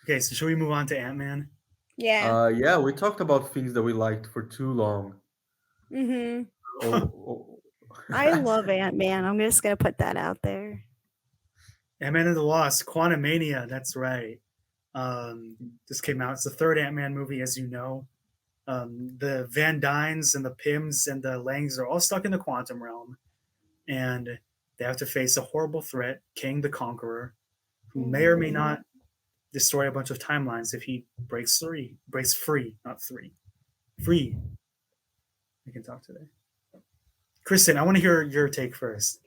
Okay, so should we move on to Ant-Man? Yeah. Yeah, we talked about things that we liked for too long. Mm-hmm. Oh, I oh. love Ant-Man. I'm just gonna put that out there. Ant-Man and the Wasp, Quantumania, that's right. This came out. It's the third Ant-Man movie, as you know. The Van Dynes and the Pyms and the Langs are all stuck in the quantum realm, and they have to face a horrible threat, King the Conqueror, who may or may Mm-hmm. not destroy a bunch of timelines if he breaks free, not three, free. We can talk today. Kristin, I want to hear your take first.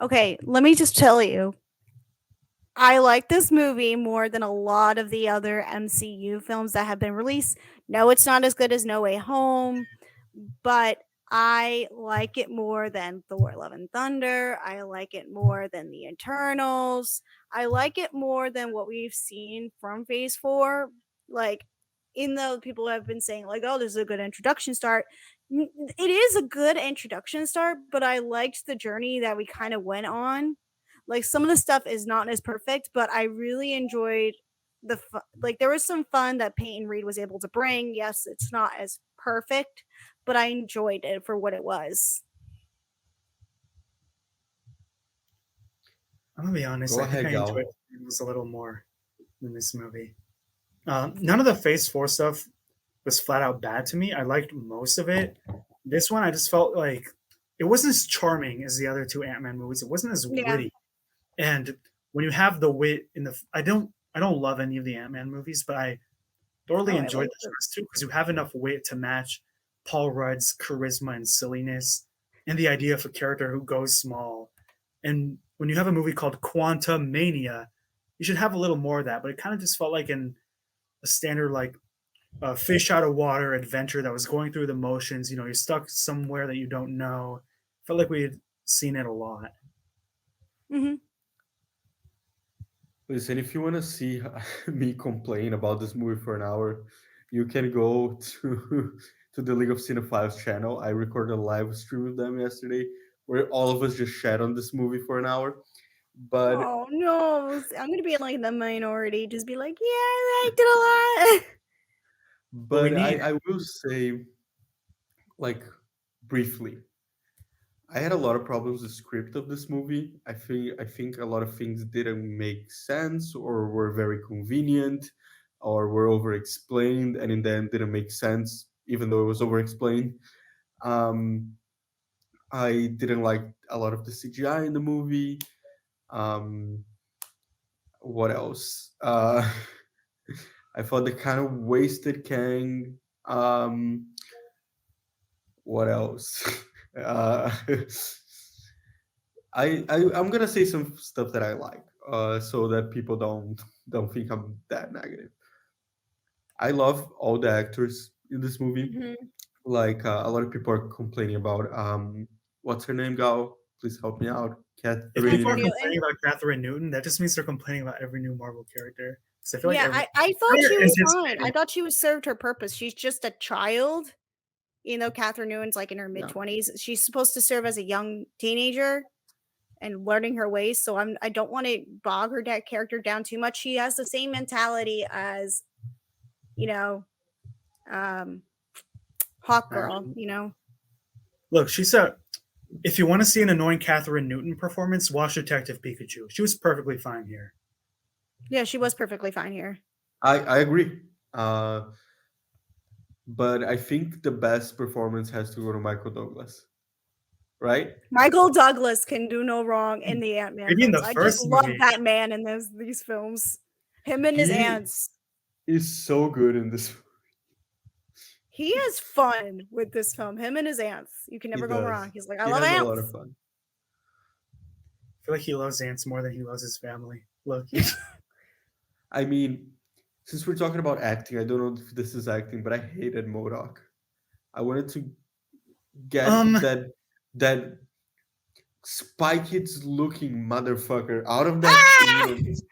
Okay, let me just tell you, I like this movie more than a lot of the other MCU films that have been released. No, it's not as good as No Way Home, but I like it more than Thor Love and Thunder. I like it more than The Eternals. I like it more than what we've seen from Phase 4. Like, even though people have been saying, like, oh, this is a good introduction start, it is a good introduction start, but I liked the journey that we kind of went on. Like, some of the stuff is not as perfect, but I really enjoyed like, there was some fun that Peyton Reed was able to bring. Yes, it's not as perfect, but I enjoyed it for what it was. I'm gonna be honest. Go I think I ahead, enjoyed Gal. it a little more than this movie. None of the Phase Four stuff was flat out bad to me. I liked most of it. This one, I just felt like it wasn't as charming as the other two Ant Man movies. It wasn't as Yeah. witty. And when you have the wit in the, I don't love any of the Ant Man movies, but I thoroughly Oh, I enjoyed like the it. first two because you have enough wit to match Paul Rudd's charisma and silliness, and the idea of a character who goes small. And when you have a movie called Quantumania, you should have a little more of that. But it kind of just felt like a standard like fish out of water adventure that was going through the motions. You know, you're stuck somewhere that you don't know. Felt like we had seen it a lot. Mm-hmm. Listen, if you want to see me complain about this movie for an hour, you can go to to the League of Cinephiles channel. I recorded a live stream with them yesterday where all of us just chat on this movie for an hour. But Oh no, I'm gonna be in like the minority. Just be like, yeah, I liked it a lot. But we but need I will say, like, briefly, I had a lot of problems with the script of this movie. I think a lot of things didn't make sense or were very convenient or were over explained and in the end didn't make sense even though it was over explained. Um, I didn't like a lot of the CGI in the movie. Um, what else? I thought they kind of wasted Kang. What else? uh, I'm gonna say some stuff that I like, so that people don't think I'm that negative. I love all the actors in this movie. Mm-hmm. Like a lot of people are complaining about what's her name, Gal? Please help me out. if people Catherine are Catherine. complaining Newton. about Catherine Newton, that just means they're complaining about every new Marvel character. Because I feel like Yeah, every I thought they're she was fine. I anticipating. thought she was served her purpose. She's just a child. You know, Catherine Newton's like in her mid Yeah, 20s. She's supposed to serve as a young teenager and learning her ways. So I don't want to bog her that character down too much. She has the same mentality as, you know, um Hawk Girl, Ashley. you know. Look, she said, if you want to see an annoying Catherine Newton performance, watch Detective Pikachu. She was perfectly fine here. Yeah, she was perfectly fine here. I agree. But I think the best performance has to go to Michael Douglas, right? Michael Douglas can do no wrong in the Ant-Man Maybe in films. the I just first love movie. that man in these films. Him and his He ants. is so good in this. He has fun with this film. Him and his ants. You can He never go does. wrong. He's like, I He love has a lot of ants. fun. I feel like he loves ants more than he loves his family. Look, I mean, since we're talking about acting, I don't know if this is acting, but I hated Modoc. I wanted to get um, that Spy Kids looking motherfucker out of that scene Ah! and just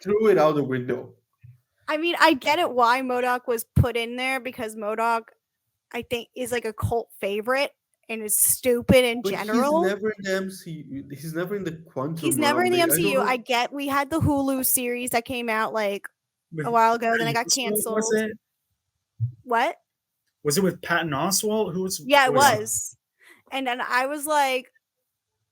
threw it out the window. I mean, I get it why Modoc was put in there because Modoc, I think, is like a cult favorite and is stupid in But he's general. never in the MC. He's never in the He's quantum never in realm. the I don't MCU. I know. get we had the Hulu series that came out like a with while ago. Then I Patton got Oswalt, was canceled. it? What? Was it with Patton Oswalt? Who was Yeah, it voicing? was. And then I was like,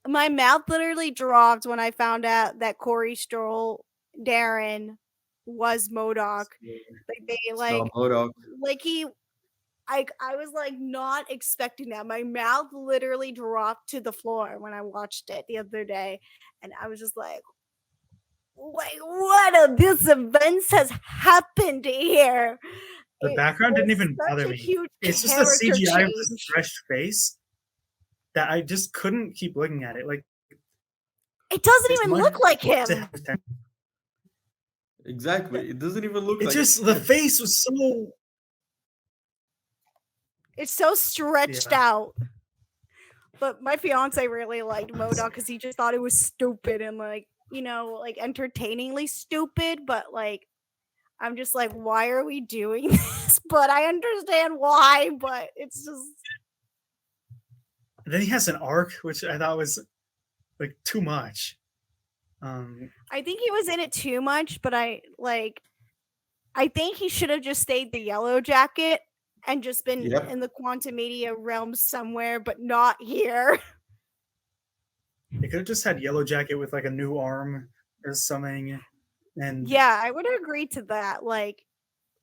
my mouth literally dropped when I found out that Corey Stoll Darren was Modoc. Like they It's not like Modok. like he I was like not expecting that. My mouth literally dropped to the floor when I watched it the other day. And I was just like, what of this events has happened here? The It background didn't was even bother such a me. huge It's just the character CGI of his change. stretched face that I just couldn't keep looking at it. Like It doesn't as even much look like as it him. has potential, Exactly. It doesn't even look it like just the him. face was so It's so stretched yeah. out. But my fiance really liked Modoc because he just thought it was stupid and like, like entertainingly stupid. But like, I'm just like, why are we doing this? But I understand why. But it's just, And then he has an arc, which I thought was like too much. I think he was in it too much. But I think he should have just stayed the Yellow Jacket and just been Yep. in the Quantumania realm somewhere, but not here. They could have just had Yellow Jacket with like a new arm or something. And Yeah, I would agree to that. Like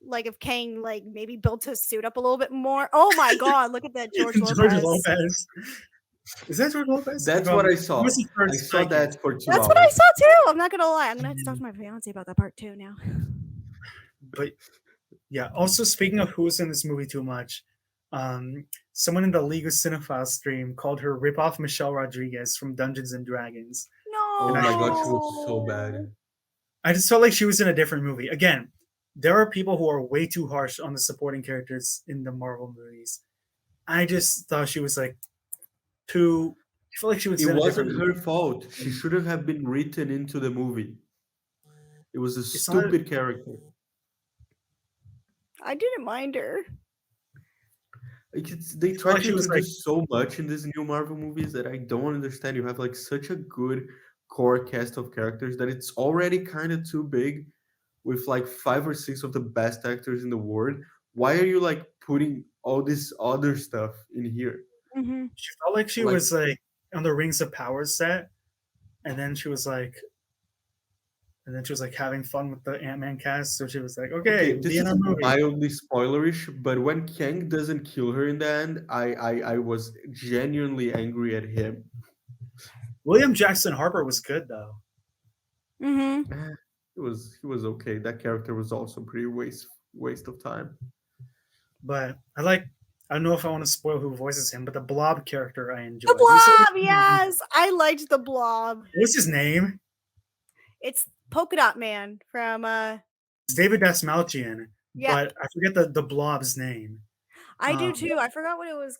if Kang like maybe built his suit up a little bit more. Oh my god, look at that George George Lopez. Lopez. Is that George Lopez? That's From what I it saw. was the I first saw Strike It. that for 2 That's what I hours. saw too. I'm not gonna lie. I'm gonna have to talk to my fiance about that part too now. But yeah, also speaking of who's in this movie too much, someone in the League of Cinephiles stream called her rip off Michelle Rodriguez from Dungeons and Dragons. Oh And my I, god, she was so bad. I just felt like she was in a different movie. Again, there are people who are way too harsh on the supporting characters in the Marvel movies. I just thought she was like too. I feel like she was It in a different wasn't her movie. fault. She shouldn't have been written into the movie. It was a It's not. stupid character. I didn't mind her. Like they I feel try like to she was like. introduce so much in these new Marvel movies that I don't understand. You have like such a good core cast of characters that it's already kind of too big with like 5 or 6 of the best actors in the world. Why are you like putting all this other stuff in here? Mm-hmm. She felt like she Like was like on the Rings of Power set, and then she was like, having fun with the Ant-Man cast. So she was like, okay, okay, be this in is our movie. mildly spoilerish, but when Kang doesn't kill her in the end, I was genuinely angry at him. William Jackson Harper was good though. Mm-hmm. He was okay. That character was also pretty waste of time. But I don't know if I want to spoil who voices him, but the Blob character I The enjoyed. Blob, yes, I liked the Blob. What's his name? It's Polka Dot Man from It's David Dasmalchian, yeah, but I forget the Blob's name. I do too. I forgot what it was.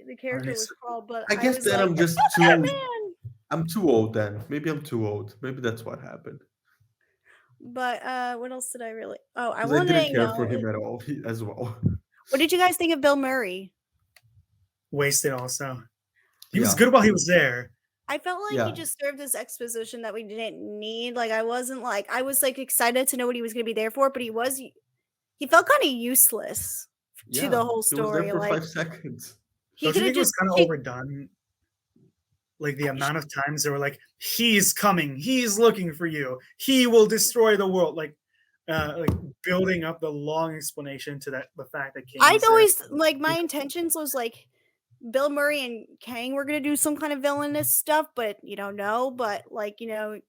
The character was called, but I I guess was then like, I'm it's just Polka Dot Man. I'm too old then. Maybe I'm too old. Maybe that's what happened. But what else did I really? Oh, I Because I wanted didn't to care for know. him at all as well. What did you guys think of Bill Murray? Wasted also. He was Yeah. good while he was there. I felt like he Yeah. just served this exposition that we didn't need. Like I was like excited to know what he was going to be there for, but he felt kind of useless to Yeah. the whole He was there story. for Like 5 seconds. he Don't you could have think it was just kind of overdone? Like the amount of times they were like, "He's coming. He's looking for you. He will destroy the world." Like building up the long explanation to the fact that King. I'd always like my intentions was like Bill Murray and Kang were gonna do some kind of villainous stuff, but no. But like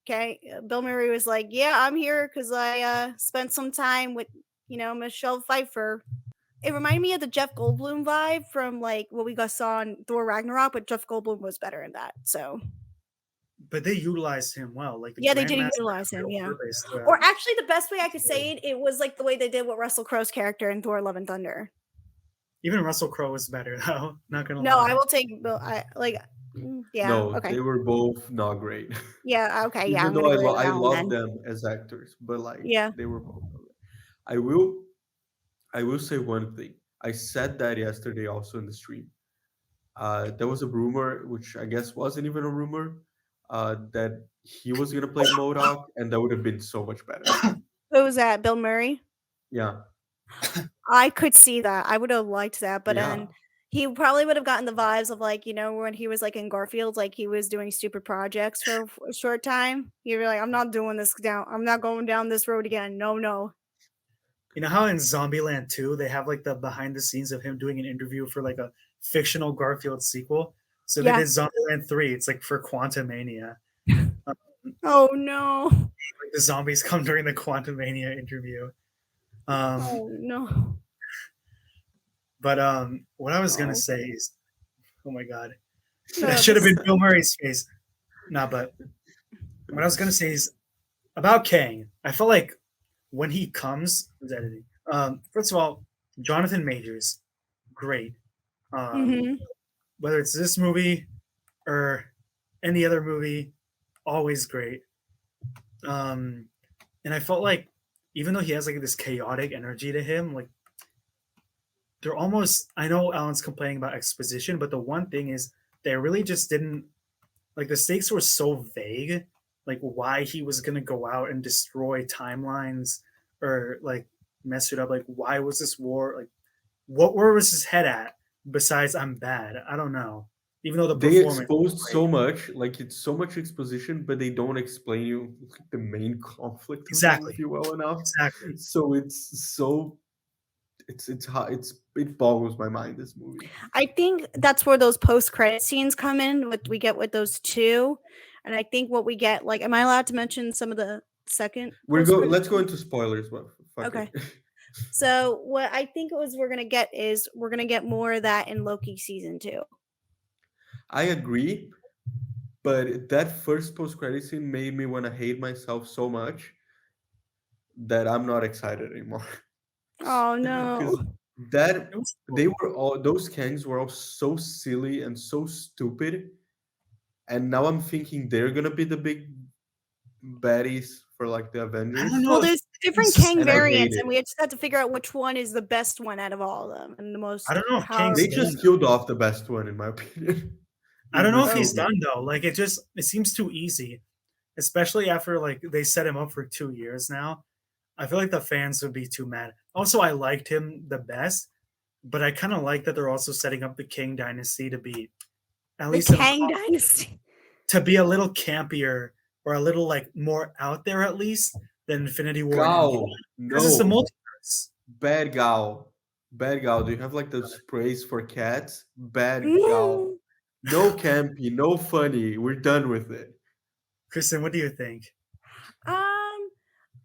Kang, Bill Murray was like, "Yeah, I'm here because I spent some time with Michelle Pfeiffer." It reminded me of the Jeff Goldblum vibe from like what we saw on Thor Ragnarok, but Jeff Goldblum was better in that. So But they utilized him well. Like the yeah, they did Grandmaster utilize had him. real Yeah, purpose throughout. or actually, the best way I could say it, it was like the way they did with Russell Crowe's character in Thor: Love and Thunder. Even Russell Crowe was better though. Not gonna No, lie. I will take Bill. Yeah. No, Okay. they were both not great. Yeah. Okay. Yeah, Even I'm though gonna agree with I that one love then. them as actors, but like Yeah. they were both not great. I will I will say one thing. I said that yesterday also in the stream. There was a rumor, which I guess wasn't even a rumor, that he was gonna play Modok, and that would have been so much better. Who was that? Bill Murray? Yeah, I could see that. I would have liked that, but yeah. then he probably would have gotten the vibes of like, when he was like in Garfield, like he was doing stupid projects for a short time. He was like, I'm not doing this down. I'm not going down this road again. No, no. You know how in Zombieland 2 they have like the behind the scenes of him doing an interview for like a fictional Garfield sequel? So they Yeah. did Zombieland 3. It's like for Quantumania. Oh no. Like the zombies come during the Quantumania interview. Um, Oh no. but what I was gonna Oh say is, oh my god, that no. should have This. been Bill Murray's face. Nah, but what I was gonna say is about Kang. I felt like when he comes, who's editing? First of all, Jonathan Majors, great. Um, Mm-hmm. whether it's this movie or any other movie, always great. Um, and I felt like even though he has like this chaotic energy to him, like they're almost. I know Alan's complaining about exposition, but the one thing is they really just didn't like the stakes were so vague, like why he was gonna go out and destroy timelines or like mess it up. Like why was this war like where was his head at besides I'm bad? I don't know. Even though the They performance exposed was so great. much, like it's so much exposition, but they don't explain you like, the main conflict of the Exactly. movie well enough. Exactly. So it's hot. It boggles my mind. This movie. I think that's where those post-credit scenes come in. What we get with those two, and I think what we get. Like, am I allowed to mention some of the second post-credit Let's go scene? into spoilers, but fuck it. Okay. So what I think it was we're gonna get is we're gonna get more of that in Loki season 2. I agree, but that first post credit scene made me want to hate myself so much that I'm not excited anymore. Oh Because no. It that was they cool. were all those Kangs were all so silly and so stupid, and now I'm thinking they're gonna be the big baddies for like the I don't Avengers, know Well, if there's different it's just Kang and I hate variants, and it. we just have to figure out which one is the best one out of all of them and the I most don't know if Kang's They powerful. just done. killed off the best one, in my opinion, I in don't know this if he's Oh, movie. done though. Like it seems too easy, especially after like they set him up for 2 years now. I feel like the fans would be too mad. Also, I liked him the best, but I kind of like that they're also setting up the King Dynasty to be at the least Kang Dynasty. to be a little campier or a little like more out there at least than Infinity War and Endgame Gal, because it's the no, multiverse. bad gal, bad gal. Do you have like the sprays for cats? Bad gal. Mm. No campy, no funny. We're done with it. Kristen, what do you think?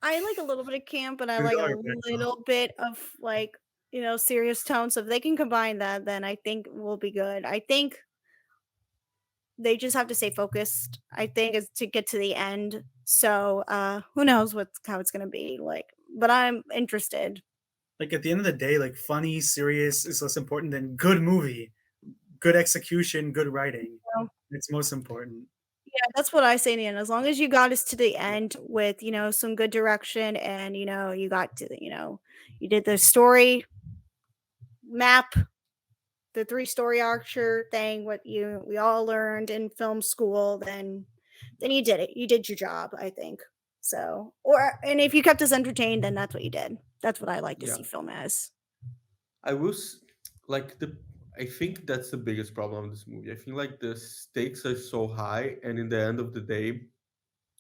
I like a little bit of camp, but I Good like a dog, bad dog. little bit of like serious tone. So if they can combine that, then I think we'll be good. I think they just have to stay focused. I think is to get to the end. So who knows how it's gonna be like. But I'm interested. Like at the end of the day, like funny, serious is less important than good movie, good execution, good writing. So, It's most important. yeah, that's what I say in the end. As long as you got us to the end with some good direction and you got to you did the story map, the 3 story archer thing, what we all learned in film school, then you did it. You did your job, I think. So, and if you kept us entertained, then that's what you did. That's what I like to Yeah, see film as. I was like the. I think that's the biggest problem of this movie. I feel like the stakes are so high, and in the end of the day,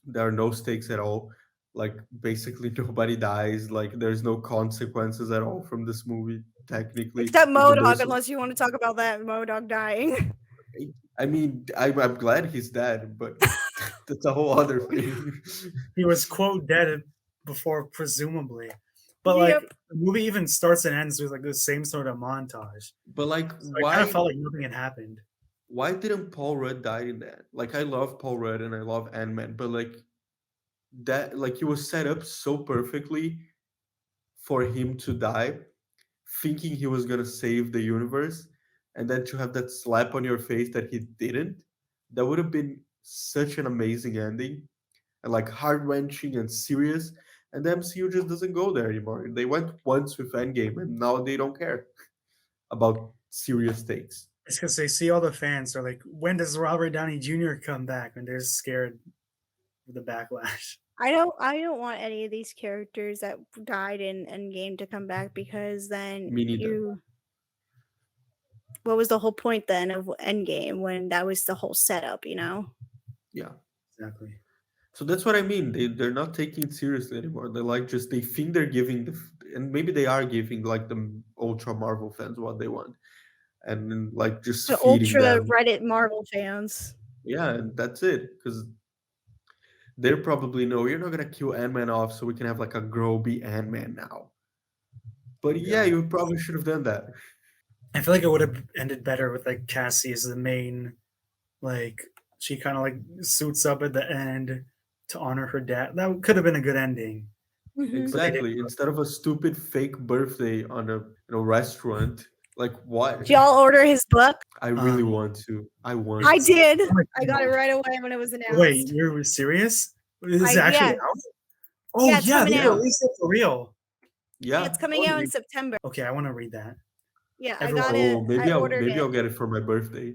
there are no stakes at all. Like basically nobody dies. Like there's no consequences at all from this movie. Technically, Except even though Modog, it's unless you want to talk about that Modog dying. I mean, I'm glad he's dead, but that's a whole other thing. He was quote dead before presumably, but like Yep. the movie even starts and ends with like the same sort of montage. But like, So I kind of felt like nothing had happened. why didn't Paul Rudd die in that? Like, I love Paul Rudd and I love Ant Man, but like that, like he was set up so perfectly for him to die, thinking he was gonna save the universe, and then to have that slap on your face that he didn't. That would have been such an amazing ending and like heart wrenching and serious. And the MCU just doesn't go there anymore. They went once with Endgame, and now they don't care about serious stakes. It's because they see all the fans are like, when does Robert Downey Jr. come back? And they're scared of the backlash. I don't want any of these characters that died in Endgame to come back because then Me neither. you what was the whole point then of Endgame when that was the whole setup, you know? Yeah. Exactly. So that's what I mean. They're not taking it seriously anymore. They're like just they think they're giving and maybe they are giving like the ultra Marvel fans what they want, and then, like just The feeding ultra them. Reddit Marvel fans. Yeah, and that's it. Because they probably know you're not gonna kill Ant Man off, so we can have like a Groby Ant Man now. But yeah, Yeah. you probably should have done that. I feel like it would have ended better with like Cassie as the main, like she kind of like suits up at the end to honor her dad. That could have been a good ending, Mhm. but they didn't. Exactly. Instead of a stupid fake birthday on a restaurant, like what? Did y'all order his book? I really Um, want to. I want I it's to. did. oh my I got it God. right away when it was Wait, announced. you're serious? Is I it actually yeah, out? Oh yeah, it's yeah, coming they out. Yeah. released it for real. Yeah, Yeah. it's I coming want to out in read. September. Okay, I want to read that. Yeah, I Everyone, got it. Oh, I ordered maybe it. I'll get it for my birthday.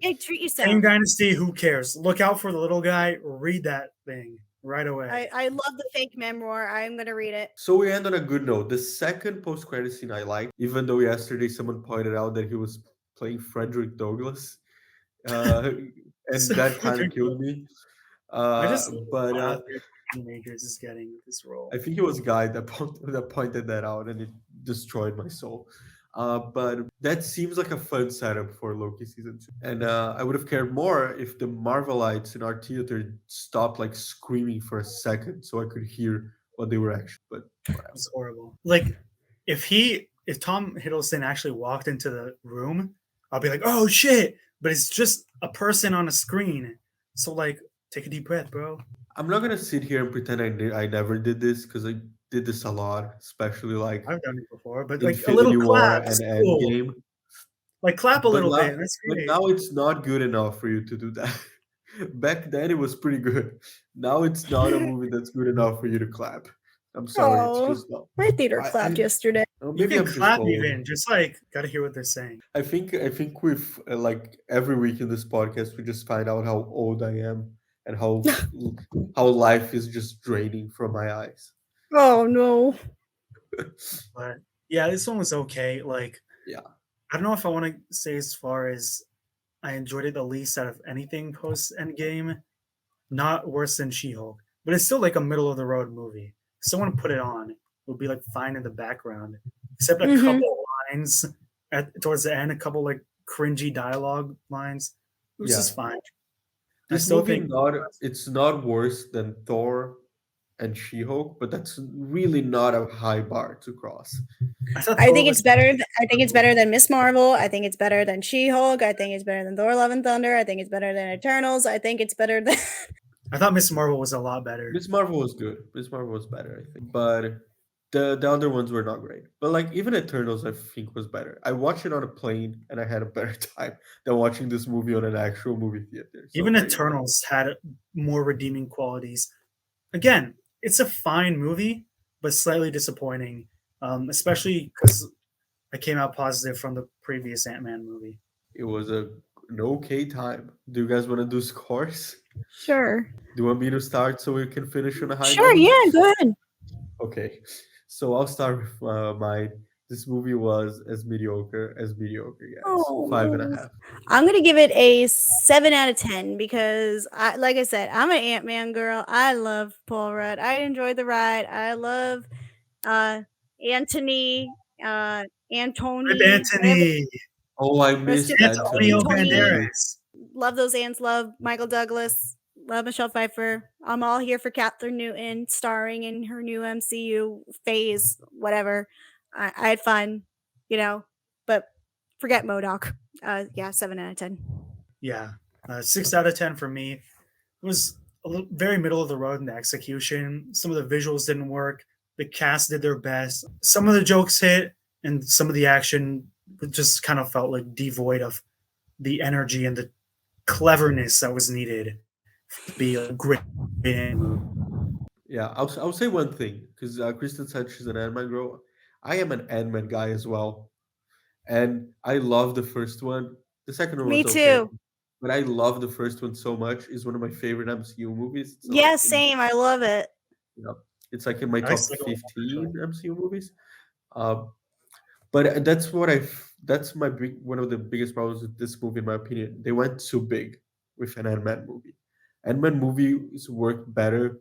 Hey, treat Kang yourself. Dynasty. Who cares? Look out for the little guy. Read that thing right away. I love the fake memoir. I'm gonna read it. So we end on a good note. The second post-credit scene I liked, even though yesterday someone pointed out that he was playing Frederick Douglass, uh, and So that kind of killed me. I just love But how out there teenagers is getting with this role. I think it was Guy that that pointed that out, and it destroyed my soul. But that seems like a fun setup for Loki season 2. And I would have cared more if the Marvelites in our theater stopped like screaming for a second, so I could hear what they were actually. But whatever. It's horrible. Like if Tom Hiddleston actually walked into the room, I'll be like, oh shit! But it's just a person on a screen. So like, take a deep breath, bro. I'm not gonna sit here and pretend I never did this because I did this a lot, especially like I've done it before, but like a little Infinity War clap and is cool. Endgame. Like clap a But little now, bit. That's but great. now it's not good enough for you to do that. Back then it was pretty good. Now it's not a movie that's good enough for you to clap. I'm sorry, it's Oh, just not. my theater I clapped yesterday. You maybe can I'm just clap old. even, just like gotta hear what they're saying. I think we've like every week in this podcast we just find out how old I am and how life is just draining from my eyes. Oh no. But yeah, this one was okay. Like Yeah. I don't know if I want to say as far as I enjoyed it the least out of anything post Endgame. Not worse than She-Hulk, but it's still like a middle of the road movie. If someone put it on, it would be like fine in the background, except a Mhm. couple lines towards the end, a couple like cringy dialogue lines. It was Yeah. just fine. I This still movie think not it's not worse than Thor and She-Hulk, but that's really not a high bar to cross. I thought I Thor think was. it's better. I think it's better than Miss Marvel. I think it's better than She-Hulk. I think it's better than Thor: Love and Thunder. I think it's better than Eternals. I think it's better than. I thought Miss Marvel was a lot better. Miss Marvel was good. Miss Marvel was better, I think. But the other ones were not great. But like even Eternals I think was better. I watched it on a plane and I had a better time than watching this movie on an actual movie theater. So Even there you go. Eternals had more redeeming qualities. Again, it's a fine movie, but slightly disappointing, especially because I came out positive from the previous Ant Man movie. It was an okay time. Do you guys want to do scores? Sure. Do you want me to start so we can finish on a high Sure. note? Yeah. Go ahead. Okay, so I'll start with mine. This movie was as mediocre gets. Oh Five and a no. half. I'm gonna give it a 7 out of 10 because like I said, I'm an Ant Man girl. I love Paul Rudd. I enjoyed the ride. I love uh Anthony, Rip Antony, whatever. Anthony, Oh, I Rest in missed peace, Anthony Antonio in this Antony. movie. Banderas. Love those ants. Love Michael Douglas. Love Michelle Pfeiffer. I'm all here for Catherine Newton starring in her new MCU phase. Whatever. I had fun, you know. But forget Modoc. Yeah, 7 out of 10. Yeah, 6 out of 10 for me. It was very middle of the road in the execution. Some of the visuals didn't work. The cast did their best. Some of the jokes hit, and some of the action just kind of felt like devoid of the energy and the cleverness that was needed to be a great movie. Yeah, I'll say one thing because Kristen said she's an Ant-Man girl. I am an Ant-Man guy as well, and I love the first one. The second one Me was okay, too. but I love the first one so much. It's one of my favorite MCU movies. So like, Yeah, same. I love it. You know, it's like in my I top still don't actually. 15 MCU movies. Uh, but that's one of the biggest problems with this movie, in my opinion. They went too big with an Ant-Man movie. Ant-Man movies work better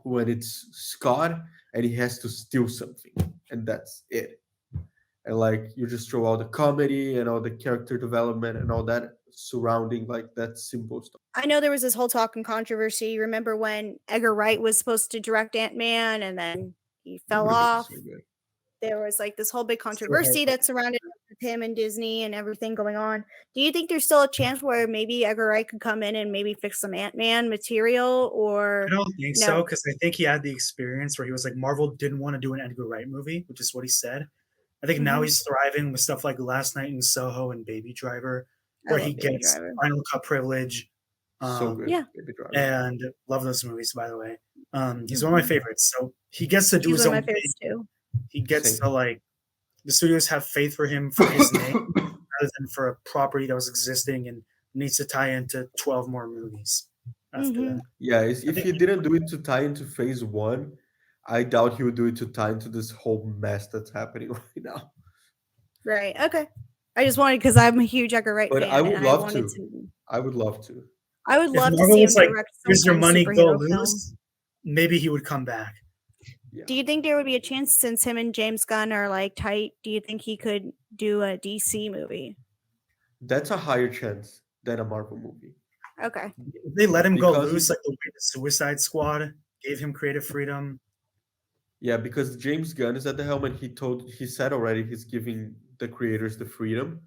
when it's Scott and he has to steal something, and that's it. And like you just throw all the comedy and all the character development and all that surrounding like that simple stuff. I know there was this whole talk and controversy. Remember when Edgar Wright was supposed to direct Ant-Man and then he That fell would have been off? so good. There was like this whole big So hard. controversy that surrounded him and Disney and everything going on. Do you think there's still a chance where maybe Edgar Wright could come in and maybe fix some Ant-Man material, I or don't think so no? because I think he had the experience where he was like Marvel didn't want to do an Edgar Wright movie, which is what he said. I think now Mhm. he's thriving with stuff like Last Night in Soho and Baby Driver, I where he love Baby gets Driver. Final Cut privilege. So good, Yeah, Baby Driver. And love those movies, by the way. He's one of my Mhm. favorites. So he gets to do He's his one of own my thing. favorites too. He gets Same. to like the studios have faith for him for his name rather than for a property that was existing and needs to tie into 12 more movies after Mhm. that. Yeah, I if think he didn't do it to tie into phase one, I doubt he would do it to tie into this whole mess that's happening right now. Right. Okay. I just wanted, because I'm a huge Edgar Wright But I fan, would and I love wanted to. to. I would love to. I would if love to Marvel see him was like, direct some here's your kind of money, go superhero film. lose, maybe he would come back. Yeah. Do you think there would be a chance, since him and James Gunn are like tight? Do you think he could do a DC movie? That's a higher chance than a Marvel movie. Okay. If they let him go Because loose like the way the Suicide Squad gave him creative freedom. yeah, because James Gunn is at the helm and he said already he's giving the creators the freedom.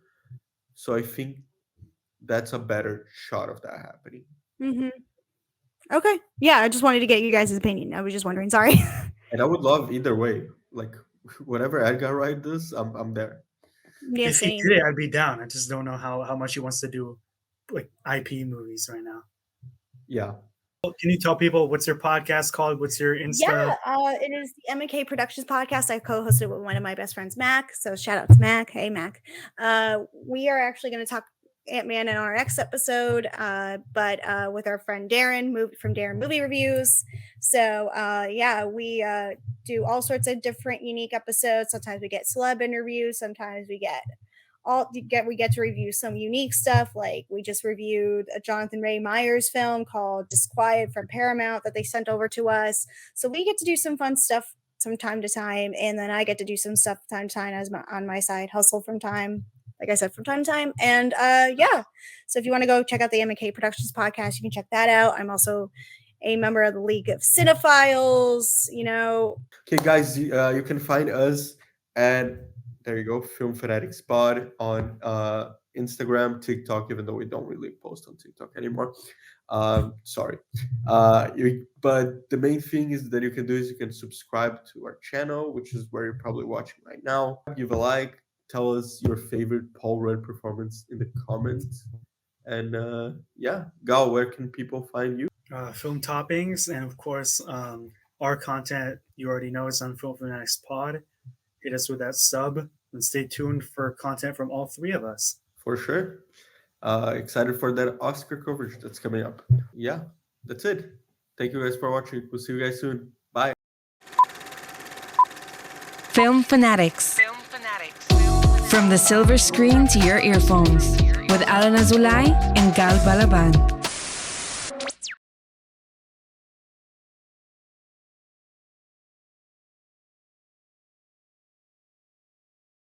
So I think that's a better shot of that happening. Mm-hmm. Okay. Yeah, I just wanted to get you guys' opinion. I was just wondering. Sorry. And I would love either way. Like whatever Edgar Wright does, I'm there. Yeah, If he same. did it, I'd be down. I just don't know how much he wants to do like IP movies right now. Yeah. Can you tell people what's your podcast called? What's your Insta? Yeah, it is the MK Productions podcast. I co-hosted with one of my best friends, Mac. So shout out to Mac. Hey, Mac. We are actually going to talk Ant-Man in our next episode, but with our friend Darren, from Darren Movie Reviews. So yeah, we do all sorts of different unique episodes. Sometimes we get celeb interviews. Sometimes we get to review some unique stuff. Like we just reviewed a Jonathan Ray Myers film called Disquiet from Paramount that they sent over to us. So we get to do some fun stuff from time to time, and then I get to do some stuff from time to time as on my side hustle from time. Like I said, from time to time. And yeah, so if you want to go check out the MK Productions podcast, you can check that out. I'm also a member of the League of Cinephiles, Okay, guys, you can find us at, there you go, Film Fanatics Pod on Instagram, TikTok, even though we don't really post on TikTok anymore. Sorry. But the main thing is that you can do is you can subscribe to our channel, which is where you're probably watching right now. Give a like. Tell us your favorite Paul Rudd performance in the comments. And yeah, Gal, where can people find you? Film toppings, and of course, our content you already know is on Film Fanatics Pod. Hit us with that sub, and stay tuned for content from all three of us. For sure. Excited for that Oscar coverage that's coming up. Yeah, that's it. Thank you guys for watching. We'll see you guys soon. Bye. Film Fanatics. From the silver screen to your earphones with Alan Azulay and Gal Balaban.